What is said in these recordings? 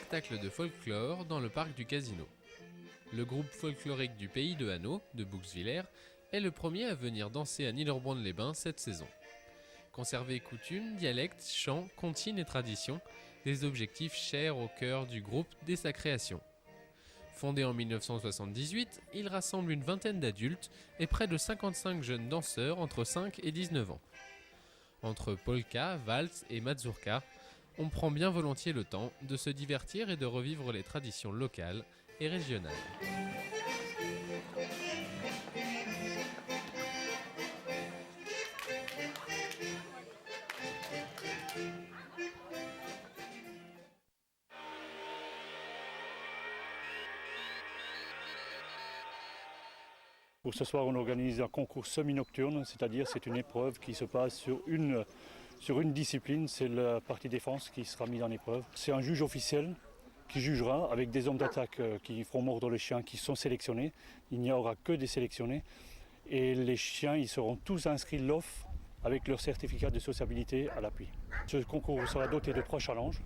spectacle de folklore dans le parc du Casino. Le groupe folklorique du pays de Hanau, de Bouxwiller, est le premier à venir danser à Niederbronn-les-Bains cette saison. Conserver coutumes, dialectes, chants, comptines et traditions, des objectifs chers au cœur du groupe dès sa création. Fondé en 1978, il rassemble une vingtaine d'adultes et près de 55 jeunes danseurs entre 5 et 19 ans. Entre polka, valse et mazurka, on prend bien volontiers le temps de se divertir et de revivre les traditions locales et régionales. Pour ce soir, on organise un concours semi-nocturne, c'est-à-dire c'est une épreuve qui se passe sur une discipline, c'est la partie défense qui sera mise en épreuve. C'est un juge officiel qui jugera avec des hommes d'attaque qui feront mordre les chiens qui sont sélectionnés. Il n'y aura que des sélectionnés et les chiens ils seront tous inscrits l'OFF avec leur certificat de sociabilité à l'appui. Ce concours sera doté de 3 challenges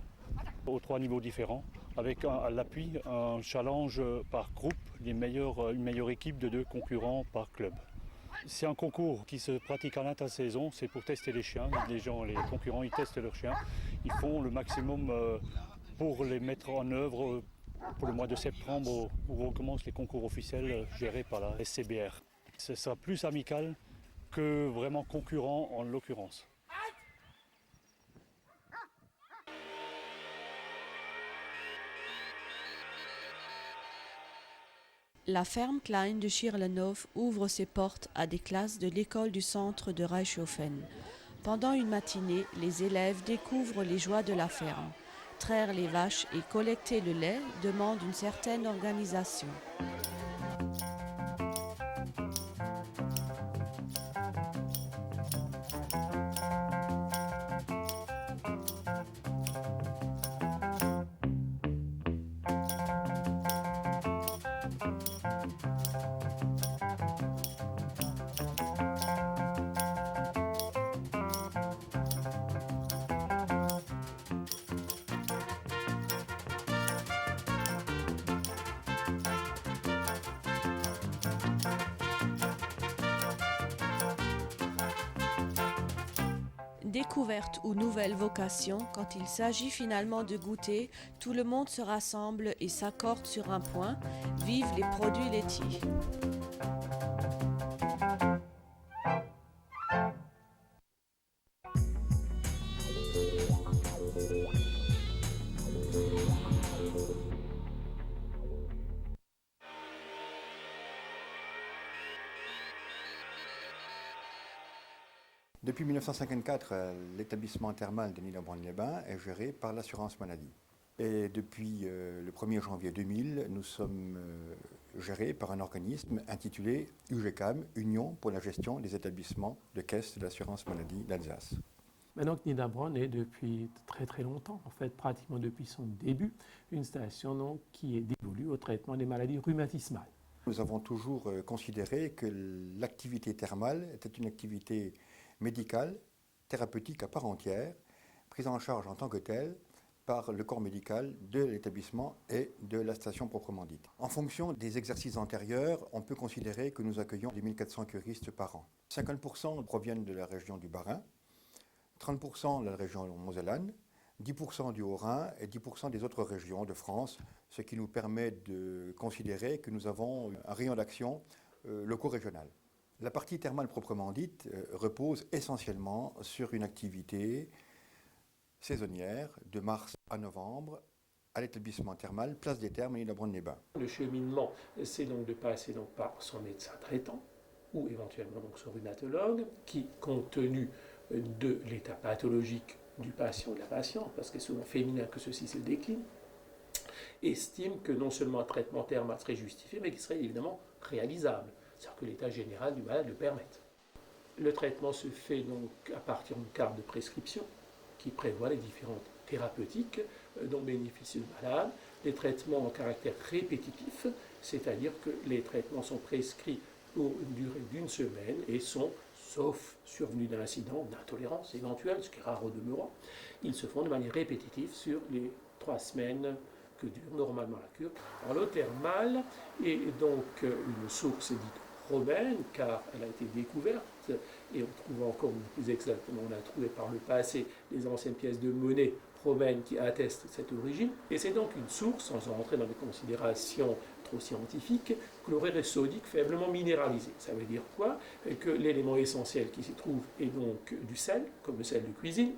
aux 3 niveaux différents, avec à l'appui un challenge par groupe, une meilleure équipe de 2 concurrents par club. C'est un concours qui se pratique en intersaison, c'est pour tester les chiens. Les concurrents, ils testent leurs chiens. Ils font le maximum pour les mettre en œuvre pour le mois de septembre où recommencent les concours officiels gérés par la SCBR. Ce sera plus amical que vraiment concurrent en l'occurrence. La ferme Klein de Schirlenhof ouvre ses portes à des classes de l'école du centre de Reichshofen. Pendant une matinée, les élèves découvrent les joies de la ferme. Traire les vaches et collecter le lait demande une certaine organisation. Découverte ou nouvelle vocation, quand il s'agit finalement de goûter, tout le monde se rassemble et s'accorde sur un point, vive les produits laitiers. Depuis 1954, l'établissement thermal de Niederbronn-les-Bains est géré par l'assurance maladie. Et depuis le 1er janvier 2000, nous sommes gérés par un organisme intitulé UGCAM, Union pour la gestion des établissements de caisse de l'assurance maladie d'Alsace. Maintenant que Niederbronn est depuis très très longtemps, en fait pratiquement depuis son début, une station donc, qui est dévolue au traitement des maladies rhumatismales. Nous avons toujours considéré que l'activité thermale était une activité médicale, thérapeutique à part entière, prise en charge en tant que telle par le corps médical de l'établissement et de la station proprement dite. En fonction des exercices antérieurs, on peut considérer que nous accueillons 2400 curistes par an. 50% proviennent de la région du Bas-Rhin, 30% de la région mosellane, 10% du Haut-Rhin et 10% des autres régions de France, ce qui nous permet de considérer que nous avons un rayon d'action loco-régional. La partie thermale proprement dite repose essentiellement sur une activité saisonnière de mars à novembre à l'établissement thermal Place des Thermes à Niederbronn-les-Bains. Le cheminement, c'est donc de passer donc par son médecin traitant ou éventuellement donc son rhumatologue qui, compte tenu de l'état pathologique du patient ou de la patiente, parce que c'est souvent féminin que ceci se décline, estime que non seulement un traitement thermal serait justifié, mais qu'il serait évidemment réalisable. C'est-à-dire que l'état général du malade le permette. Le traitement se fait donc à partir d'une carte de prescription qui prévoit les différentes thérapeutiques dont bénéficie le malade, les traitements en caractère répétitif, c'est-à-dire que les traitements sont prescrits pour une durée d'1 semaine et sont, sauf survenue d'incidents, d'intolérance éventuelle, ce qui est rare au demeurant, ils se font de manière répétitive sur les 3 semaines que dure normalement la cure. Alors l'eau thermale est donc une source dite romaine, car elle a été découverte, et on trouve encore, plus exactement, on a trouvé par le passé les anciennes pièces de monnaie romaines qui attestent cette origine, et c'est donc une source, sans rentrer dans des considérations trop scientifiques, chlorure et sodique faiblement minéralisée. Ça veut dire quoi? Que l'élément essentiel qui s'y trouve est donc du sel, comme le sel de cuisine,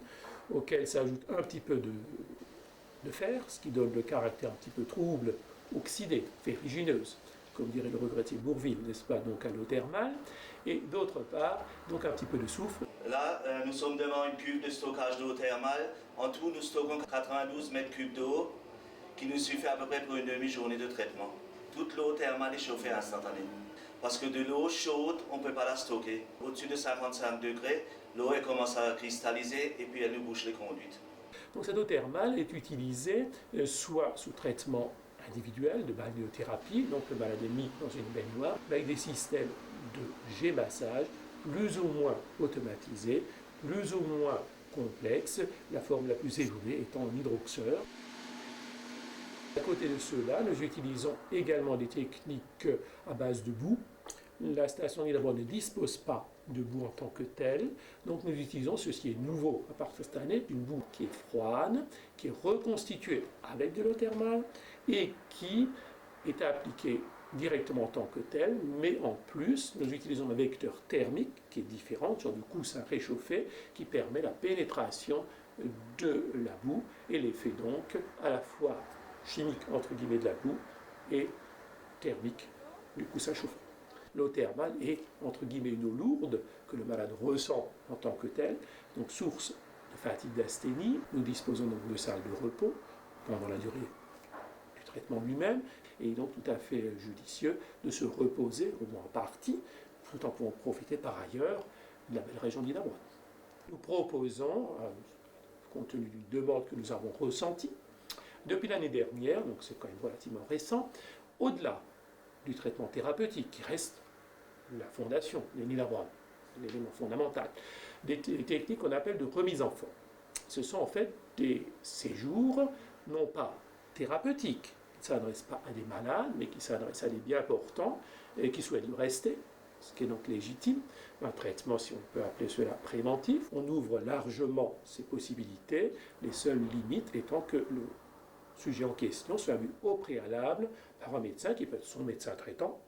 auquel s'ajoute un petit peu de fer, ce qui donne le caractère un petit peu trouble, oxydé, ferrugineuse, comme dirait le regretté Bourvil, n'est-ce pas, donc à l'eau thermale, et d'autre part, donc un petit peu de soufre. Là, nous sommes devant une cuve de stockage d'eau thermale. En tout, nous stockons 92 mètres cubes d'eau, qui nous suffit à peu près pour une demi-journée de traitement. Toute l'eau thermale est chauffée instantanément. Parce que de l'eau chaude, on ne peut pas la stocker. Au-dessus de 55 degrés, l'eau commence à cristalliser et puis elle nous bouche les conduites. Donc cette eau thermale est utilisée soit sous traitement individuel de balnéothérapie, donc le malade est mis dans une baignoire, avec des systèmes de G-massage plus ou moins automatisés, plus ou moins complexes, la forme la plus évoluée étant en hydroxeur. À côté de cela, nous utilisons également des techniques à base de boue. La station d'Île ne dispose pas de boue en tant que telle, donc nous utilisons ce qui est nouveau à partir de cette année, une boue qui est froide, qui est reconstituée avec de l'eau thermale et qui est appliquée directement en tant que telle, mais en plus, nous utilisons un vecteur thermique qui est différent, sur du coussin réchauffé, qui permet la pénétration de la boue et l'effet donc à la fois chimique entre guillemets de la boue et thermique du coussin chauffé. L'eau thermale est entre guillemets une eau lourde que le malade ressent en tant que telle, donc source de fatigue, d'asthénie. Nous disposons donc de salles de repos pendant la durée du traitement lui-même, et donc tout à fait judicieux de se reposer, au moins en partie, tout en pouvant profiter par ailleurs de la belle région d'Île-à-Brune. Nous proposons, compte tenu d'une demande que nous avons ressentie, depuis l'année dernière, donc c'est quand même relativement récent, au-delà du traitement thérapeutique qui reste la fondation de l'Île-à-Brune, l'élément fondamental, des techniques qu'on appelle de remise en forme. Ce sont en fait des séjours, non pas thérapeutiques, qui ne s'adressent pas à des malades, mais qui s'adressent à des bien portants et qui souhaitent le rester, ce qui est donc légitime. Un traitement, si on peut appeler cela préventif, on ouvre largement ces possibilités, les seules limites étant que le sujet en question soit vu au préalable par un médecin qui peut être son médecin traitant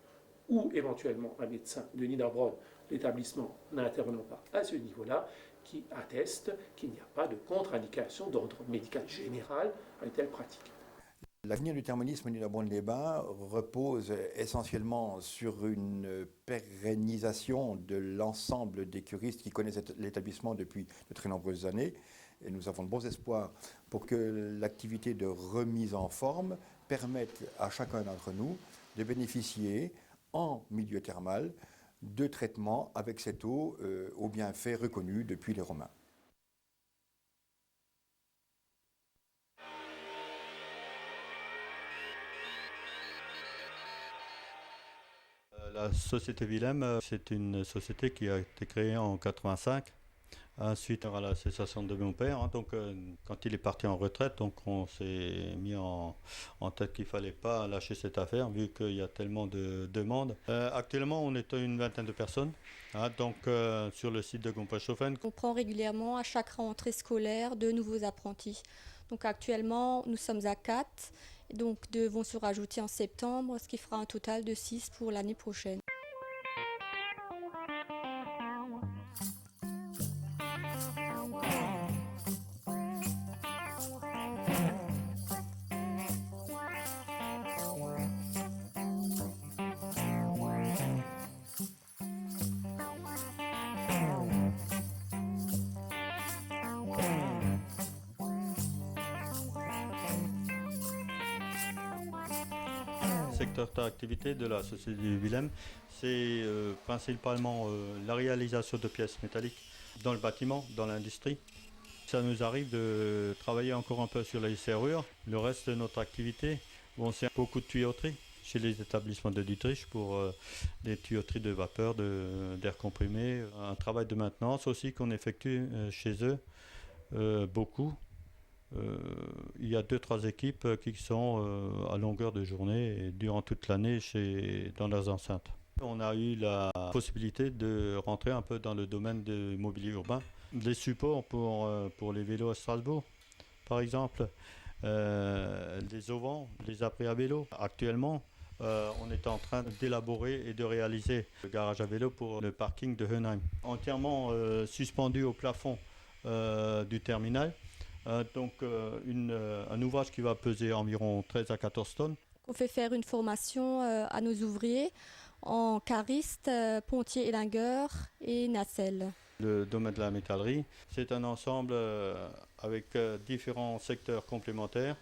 ou éventuellement un médecin de Niederbronn, l'établissement n'intervenant pas à ce niveau-là, qui atteste qu'il n'y a pas de contre-indication d'ordre médical général à une telle pratique. L'avenir du thermalisme à Niederbronn-les-Bains repose essentiellement sur une pérennisation de l'ensemble des curistes qui connaissent l'établissement depuis de très nombreuses années. Et nous avons de bons espoirs pour que l'activité de remise en forme permette à chacun d'entre nous de bénéficier en milieu thermal de traitements avec cette eau aux bienfaits reconnus depuis les Romains. La société Willem, c'est une société qui a été créée en 85. Suite à la cessation de mon père, donc quand il est parti en retraite, donc on s'est mis en tête qu'il ne fallait pas lâcher cette affaire vu qu'il y a tellement de demandes. Actuellement, on est une vingtaine de personnes, donc sur le site de Gompashofen. On prend régulièrement à chaque rentrée scolaire de nouveaux apprentis. Donc actuellement, nous sommes à 4, donc 2 vont se rajouter en septembre, ce qui fera un total de 6 pour l'année prochaine. Le secteur d'activité de la société du Willem, c'est principalement la réalisation de pièces métalliques dans le bâtiment, dans l'industrie. Ça nous arrive de travailler encore un peu sur les serrures. Le reste de notre activité, c'est beaucoup de tuyauterie chez les établissements de Dietrich pour des tuyauteries de vapeur, d'air comprimé. Un travail de maintenance aussi qu'on effectue chez eux, beaucoup. Il y a 2-3 équipes qui sont à longueur de journée et durant toute l'année dans leurs enceintes. On a eu la possibilité de rentrer un peu dans le domaine du mobilier urbain. Des supports pour les vélos à Strasbourg, par exemple, des auvents, des abris à vélo. Actuellement, on est en train d'élaborer et de réaliser le garage à vélo pour le parking de Hönheim, entièrement suspendu au plafond du terminal. Un ouvrage qui va peser environ 13 à 14 tonnes. On fait faire une formation à nos ouvriers en cariste, pontier élingueur et nacelle. Le domaine de la métallerie, c'est un ensemble avec différents secteurs complémentaires,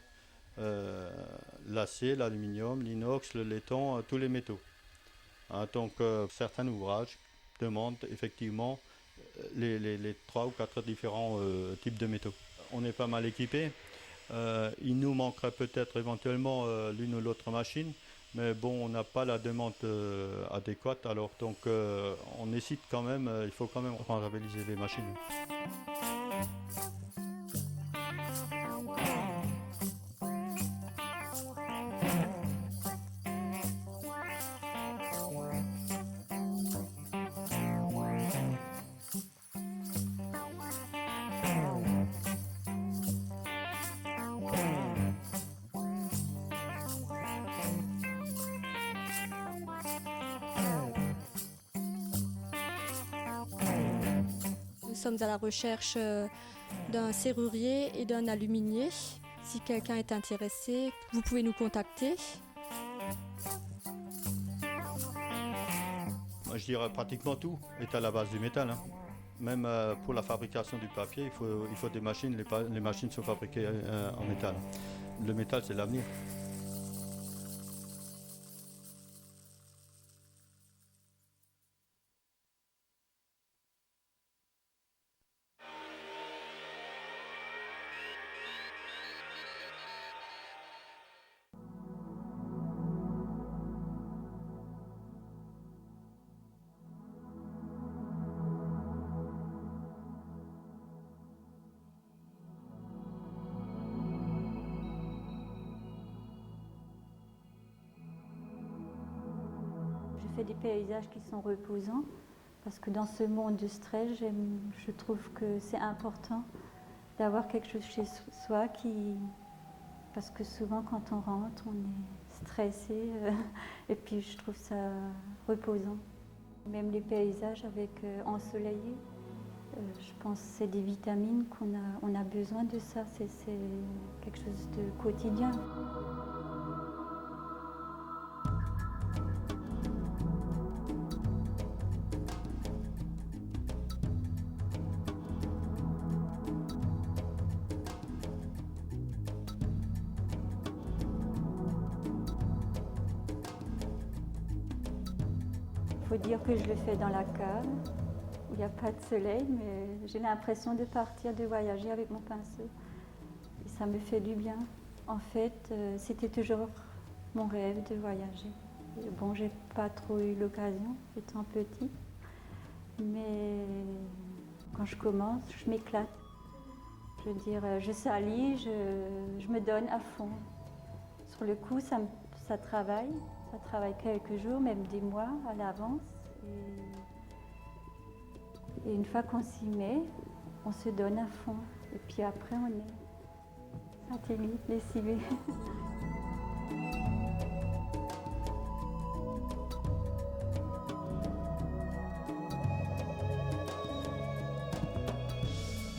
l'acier, l'aluminium, l'inox, le laiton, tous les métaux. Certains ouvrages demandent effectivement les 3 ou 4 différents types de métaux. On est pas mal équipés. Il nous manquerait peut-être éventuellement l'une ou l'autre machine, mais bon, on n'a pas la demande adéquate, alors donc on hésite quand même, il faut quand même rentabiliser les machines. Nous sommes à la recherche d'un serrurier et d'un aluminier. Si quelqu'un est intéressé, vous pouvez nous contacter. Moi, je dirais pratiquement tout est à la base du métal. Même pour la fabrication du papier, il faut des machines. Les machines sont fabriquées en métal. Le métal, c'est l'avenir. Je fais des paysages qui sont reposants parce que dans ce monde de stress, je trouve que c'est important d'avoir quelque chose chez soi parce que souvent quand on rentre, on est stressé et puis je trouve ça reposant. Même les paysages ensoleillés, je pense que c'est des vitamines on a besoin de ça, c'est quelque chose de quotidien. Il faut dire que je le fais dans la cave, où il n'y a pas de soleil, mais j'ai l'impression de partir, de voyager avec mon pinceau. Et ça me fait du bien. En fait, c'était toujours mon rêve de voyager. Et bon, j'ai pas trop eu l'occasion, étant petit. Mais quand je commence, je m'éclate. Je veux dire, je salis, je me donne à fond. Sur le coup, ça travaille. Ça travaille quelques jours, même des mois à l'avance. Et une fois qu'on s'y met, on se donne à fond. Et puis après, on est satellite, lessivé.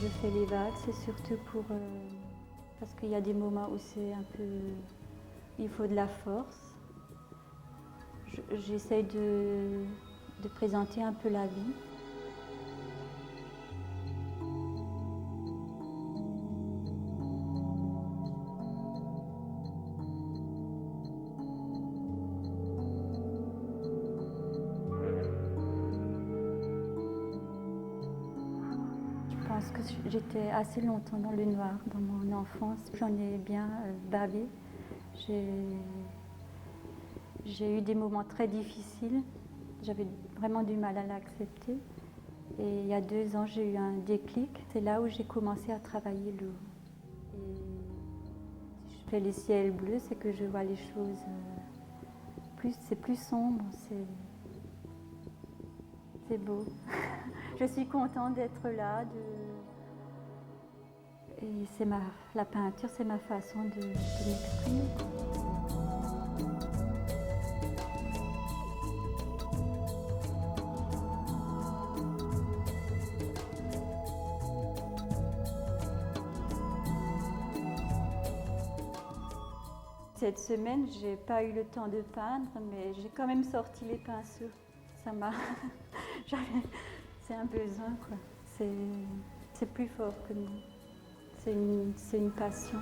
Je fais les vagues, c'est surtout parce qu'il y a des moments où c'est un peu... Il faut de la force. J'essaie de présenter un peu la vie. Je pense que j'étais assez longtemps dans le noir dans mon enfance. J'en ai bien bavé. J'ai eu des moments très difficiles, j'avais vraiment du mal à l'accepter. Et il y a 2 ans, j'ai eu un déclic. C'est là où j'ai commencé à travailler l'eau. je fais les ciels bleus, c'est que je vois les choses c'est plus sombre, c'est beau. Je suis contente d'être là. Et la peinture, c'est ma façon de m'exprimer. Cette semaine, j'ai pas eu le temps de peindre, mais j'ai quand même sorti les pinceaux. Ça m'a... C'est un besoin, quoi. C'est plus fort que moi. C'est une passion.